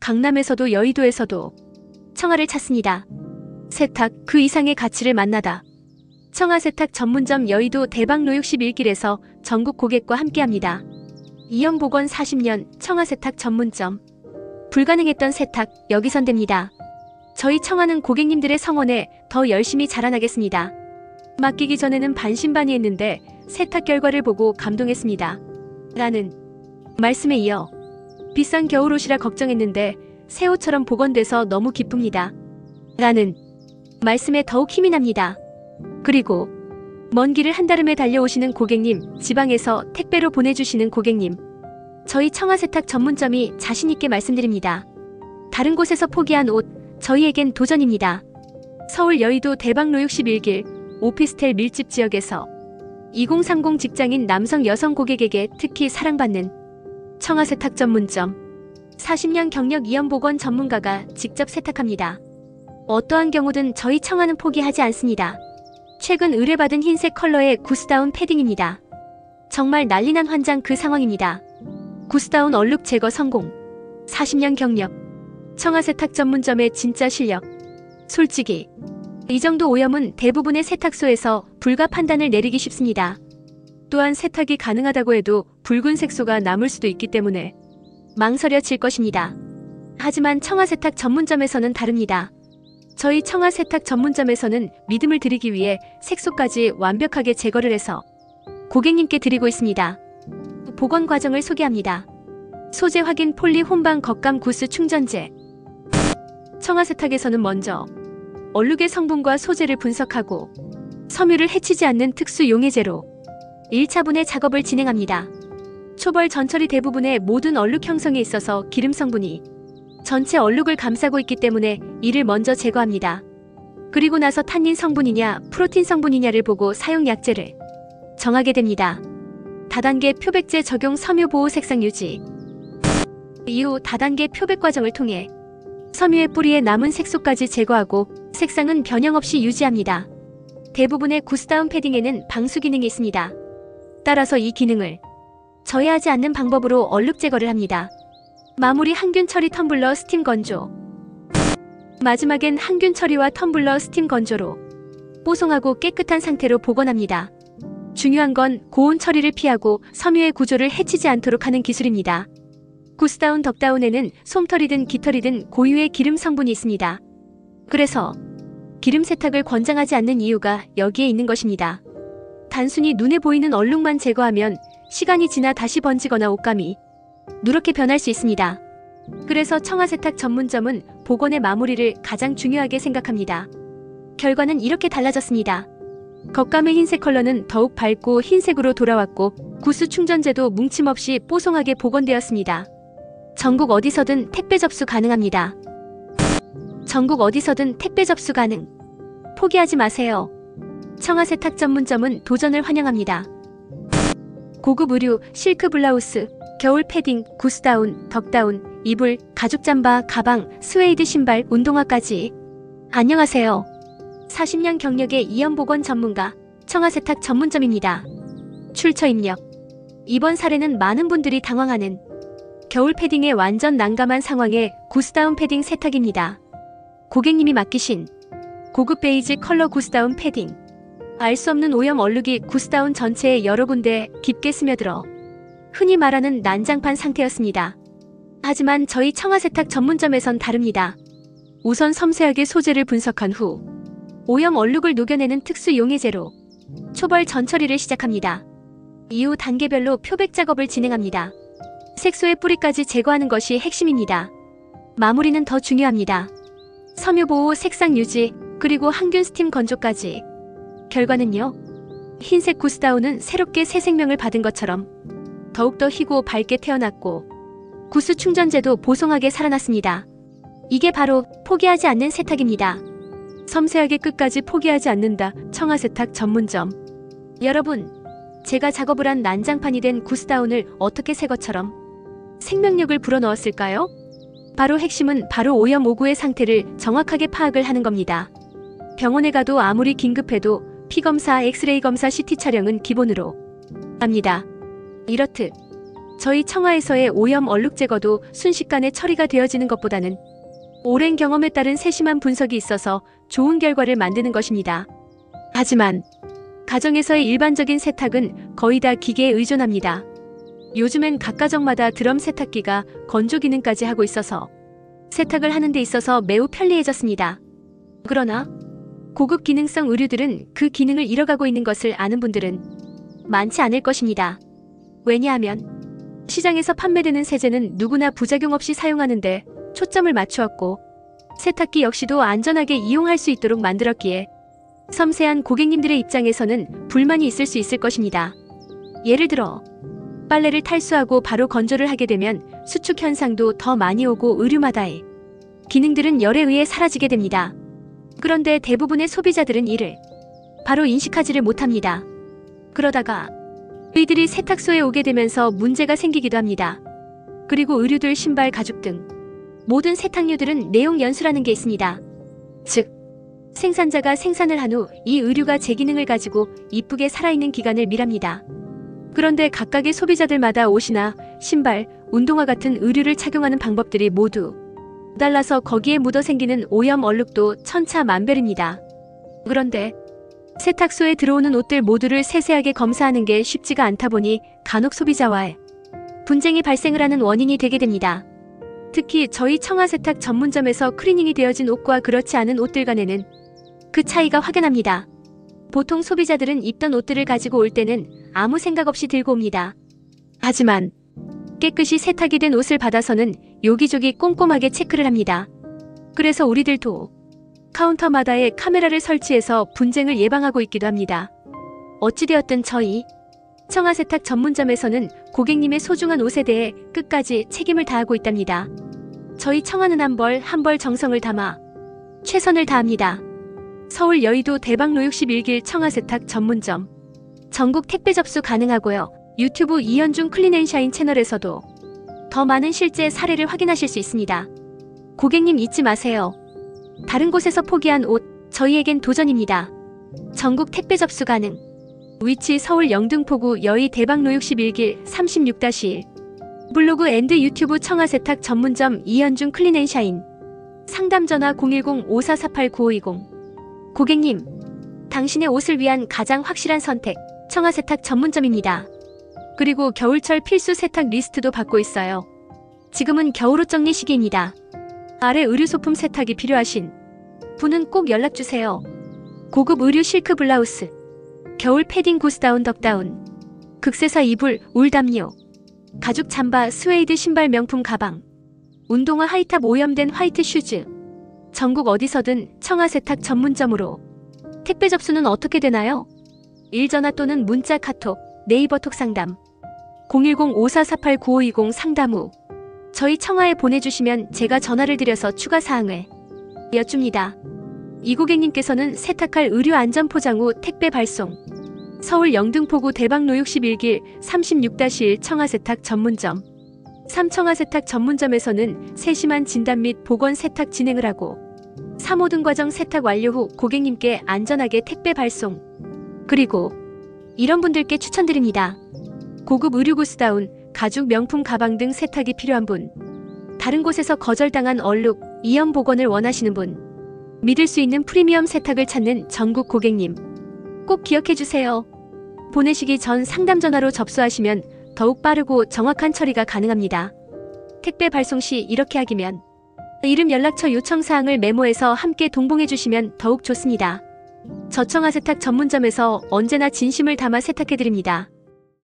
강남에서도 여의도에서도 청아를 찾습니다. 세탁 그 이상의 가치를 만나다. 청아 세탁 전문점 여의도 대방로 61길에서 전국 고객과 함께합니다. 이연복원 40년 청아 세탁 전문점. 불가능했던 세탁 여기선 됩니다. 저희 청아는 고객님들의 성원에 더 열심히 자라나겠습니다. 맡기기 전에는 반신반의했는데 세탁 결과를 보고 감동했습니다. 라는 말씀에 이어 비싼 겨울옷이라 걱정했는데 새 옷처럼 복원돼서 너무 기쁩니다. 라는 말씀에 더욱 힘이 납니다. 그리고 먼 길을 한달음에 달려오시는 고객님, 지방에서 택배로 보내주시는 고객님, 저희 청아 세탁 전문점이 자신있게 말씀드립니다. 다른 곳에서 포기한 옷, 저희에겐 도전입니다. 서울 여의도 대방로 61길 오피스텔 밀집 지역에서 2030 직장인 남성 여성 고객에게 특히 사랑받는 청아 세탁 전문점. 40년 경력 이연복원 전문가가 직접 세탁합니다. 어떠한 경우든 저희 청아는 포기하지 않습니다. 최근 의뢰받은 흰색 컬러의 구스다운 패딩입니다. 정말 난리난 환장 그 상황입니다. 구스다운 얼룩 제거 성공. 40년 경력. 청아 세탁 전문점의 진짜 실력. 솔직히 이 정도 오염은 대부분의 세탁소에서 불가 판단을 내리기 쉽습니다. 또한 세탁이 가능하다고 해도 붉은 색소가 남을 수도 있기 때문에 망설여질 것입니다. 하지만 청아 세탁 전문점에서는 다릅니다. 저희 청아 세탁 전문점에서는 믿음을 드리기 위해 색소까지 완벽하게 제거를 해서 고객님께 드리고 있습니다. 복원 과정을 소개합니다. 소재 확인 폴리 혼방 겉감 구스 충전재. 청아 세탁에서는 먼저 얼룩의 성분과 소재를 분석하고 섬유를 해치지 않는 특수 용해제로 1차 분해 작업을 진행합니다. 초벌 전처리 대부분의 모든 얼룩 형성에 있어서 기름 성분이 전체 얼룩을 감싸고 있기 때문에 이를 먼저 제거합니다. 그리고 나서 탄닌 성분이냐 프로틴 성분이냐를 보고 사용 약제를 정하게 됩니다. 다단계 표백제 적용 섬유 보호 색상 유지. 이후 다단계 표백 과정을 통해 섬유의 뿌리에 남은 색소까지 제거하고 색상은 변형 없이 유지합니다. 대부분의 구스다운 패딩에는 방수 기능이 있습니다. 따라서 이 기능을 저해하지 않는 방법으로 얼룩 제거를 합니다. 마무리 항균 처리 텀블러 스팀 건조. 마지막엔 항균 처리와 텀블러 스팀 건조로 뽀송하고 깨끗한 상태로 복원합니다. 중요한 건 고온 처리를 피하고 섬유의 구조를 해치지 않도록 하는 기술입니다. 구스다운 덕다운에는 솜털이든 깃털이든 고유의 기름 성분이 있습니다. 그래서 기름 세탁을 권장하지 않는 이유가 여기에 있는 것입니다. 단순히 눈에 보이는 얼룩만 제거하면 시간이 지나 다시 번지거나 옷감이 누렇게 변할 수 있습니다. 그래서 청아 세탁 전문점은 복원의 마무리를 가장 중요하게 생각합니다. 결과는 이렇게 달라졌습니다. 겉감의 흰색 컬러는 더욱 밝고 흰색으로 돌아왔고 구스 충전재도 뭉침 없이 뽀송하게 복원되었습니다. 전국 어디서든 택배 접수 가능합니다. 전국 어디서든 택배 접수 가능. 포기하지 마세요. 청아 세탁 전문점은 도전을 환영합니다. 고급 의류, 실크 블라우스, 겨울 패딩, 구스다운, 덕다운, 이불, 가죽 잠바, 가방, 스웨이드 신발, 운동화까지. 안녕하세요. 40년 경력의 이연복원 전문가, 청아 세탁 전문점입니다. 출처 입력. 이번 사례는 많은 분들이 당황하는 겨울 패딩의 완전 난감한 상황의 구스다운 패딩 세탁입니다. 고객님이 맡기신 고급 베이지 컬러 구스다운 패딩. 알 수 없는 오염 얼룩이 구스다운 전체에 여러 군데 깊게 스며들어 흔히 말하는 난장판 상태였습니다. 하지만 저희 청아 세탁 전문점에선 다릅니다. 우선 섬세하게 소재를 분석한 후 오염 얼룩을 녹여내는 특수 용해제로 초벌 전처리를 시작합니다. 이후 단계별로 표백 작업을 진행합니다. 색소의 뿌리까지 제거하는 것이 핵심입니다. 마무리는 더 중요합니다. 섬유 보호, 색상 유지, 그리고 항균 스팀 건조까지. 결과는요? 흰색 구스다운은 새롭게 새 생명을 받은 것처럼 더욱더 희고 밝게 태어났고 구스 충전재도 보송하게 살아났습니다. 이게 바로 포기하지 않는 세탁입니다. 섬세하게 끝까지 포기하지 않는다. 청아 세탁 전문점. 여러분, 제가 작업을 한 난장판이 된 구스다운을 어떻게 새 것처럼 생명력을 불어넣었을까요? 바로 핵심은 바로 오염 오구의 상태를 정확하게 파악을 하는 겁니다. 병원에 가도 아무리 긴급해도 피검사, 엑스레이 검사, CT 촬영은 기본으로 합니다. 이렇듯 저희 청하에서의 오염 얼룩 제거도 순식간에 처리가 되어지는 것보다는 오랜 경험에 따른 세심한 분석이 있어서 좋은 결과를 만드는 것입니다. 하지만 가정에서의 일반적인 세탁은 거의 다 기계에 의존합니다. 요즘엔 각 가정마다 드럼 세탁기가 건조 기능까지 하고 있어서 세탁을 하는 데 있어서 매우 편리해졌습니다. 그러나 고급 기능성 의류들은 그 기능을 잃어가고 있는 것을 아는 분들은 많지 않을 것입니다. 왜냐하면 시장에서 판매되는 세제는 누구나 부작용 없이 사용하는데 초점을 맞추었고 세탁기 역시도 안전하게 이용할 수 있도록 만들었기에 섬세한 고객님들의 입장에서는 불만이 있을 수 있을 것입니다. 예를 들어 빨래를 탈수하고 바로 건조를 하게 되면 수축 현상도 더 많이 오고 의류마다의 기능들은 열에 의해 사라지게 됩니다. 그런데 대부분의 소비자들은 이를 바로 인식하지를 못합니다. 그러다가 의들이 세탁소에 오게 되면서 문제가 생기기도 합니다. 그리고 의류들, 신발, 가죽 등 모든 세탁류들은 내용 연수라는 게 있습니다. 즉, 생산자가 생산을 한 후 이 의류가 제 기능을 가지고 이쁘게 살아있는 기간을 미랍니다. 그런데 각각의 소비자들마다 옷이나 신발, 운동화 같은 의류를 착용하는 방법들이 모두 달라서 거기에 묻어 생기는 오염 얼룩도 천차만별입니다. 그런데 세탁소에 들어오는 옷들 모두를 세세하게 검사하는 게 쉽지가 않다 보니 간혹 소비자와의 분쟁이 발생을 하는 원인이 되게 됩니다. 특히 저희 청하세탁 전문점에서 클리닝이 되어진 옷과 그렇지 않은 옷들 간에는 그 차이가 확연합니다. 보통 소비자들은 입던 옷들을 가지고 올 때는 아무 생각 없이 들고 옵니다. 하지만 깨끗이 세탁이 된 옷을 받아서는 요기조기 꼼꼼하게 체크를 합니다. 그래서 우리들도 카운터마다에 카메라를 설치해서 분쟁을 예방하고 있기도 합니다. 어찌되었든 저희 청하세탁 전문점에서는 고객님의 소중한 옷에 대해 끝까지 책임을 다하고 있답니다. 저희 청하는 한 벌 한 벌 정성을 담아 최선을 다합니다. 서울 여의도 대방로 61길 청하세탁 전문점. 전국 택배 접수 가능하고요. 유튜브 이현중 클린앤샤인 채널에서도 더 많은 실제 사례를 확인하실 수 있습니다. 고객님 잊지 마세요. 다른 곳에서 포기한 옷, 저희에겐 도전입니다. 전국 택배 접수 가능. 위치 서울 영등포구 여의 대방로 61길 36-1. 블로그 앤드 유튜브 청하세탁 전문점 이현중 클린앤샤인. 상담 전화 010-5448-9520. 고객님, 당신의 옷을 위한 가장 확실한 선택, 청하세탁 전문점입니다. 그리고 겨울철 필수 세탁 리스트도 받고 있어요. 지금은 겨울옷 정리 시기입니다. 아래 의류 소품 세탁이 필요하신 분은 꼭 연락주세요. 고급 의류 실크 블라우스, 겨울 패딩 구스다운 덕다운, 극세사 이불, 울 담요, 가죽 잠바, 스웨이드 신발, 명품 가방, 운동화, 하이탑, 오염된 화이트 슈즈. 전국 어디서든 청하세탁 전문점으로. 택배 접수는 어떻게 되나요? 일전화 또는 문자, 카톡, 네이버 톡 상담 010-5448-9520 상담 후 저희 청하에 보내주시면 제가 전화를 드려서 추가 사항을 여쭙니다. 이 고객님께서는 세탁할 의류 안전 포장 후 택배 발송. 서울 영등포구 대방로 61길 36-1 청하세탁 전문점. 3청하세탁 전문점에서는 세심한 진단 및 보건 세탁 진행을 하고 3호등 과정 세탁 완료 후 고객님께 안전하게 택배 발송. 그리고 이런 분들께 추천드립니다. 고급 의류 구스다운, 가죽 명품 가방 등 세탁이 필요한 분, 다른 곳에서 거절당한 얼룩, 이염 복원을 원하시는 분, 믿을 수 있는 프리미엄 세탁을 찾는 전국 고객님, 꼭 기억해주세요. 보내시기 전 상담 전화로 접수하시면 더욱 빠르고 정확한 처리가 가능합니다. 택배 발송 시 이렇게 하기면 이름, 연락처, 요청사항을 메모해서 함께 동봉해주시면 더욱 좋습니다. 저청하세탁 전문점에서 언제나 진심을 담아 세탁해드립니다.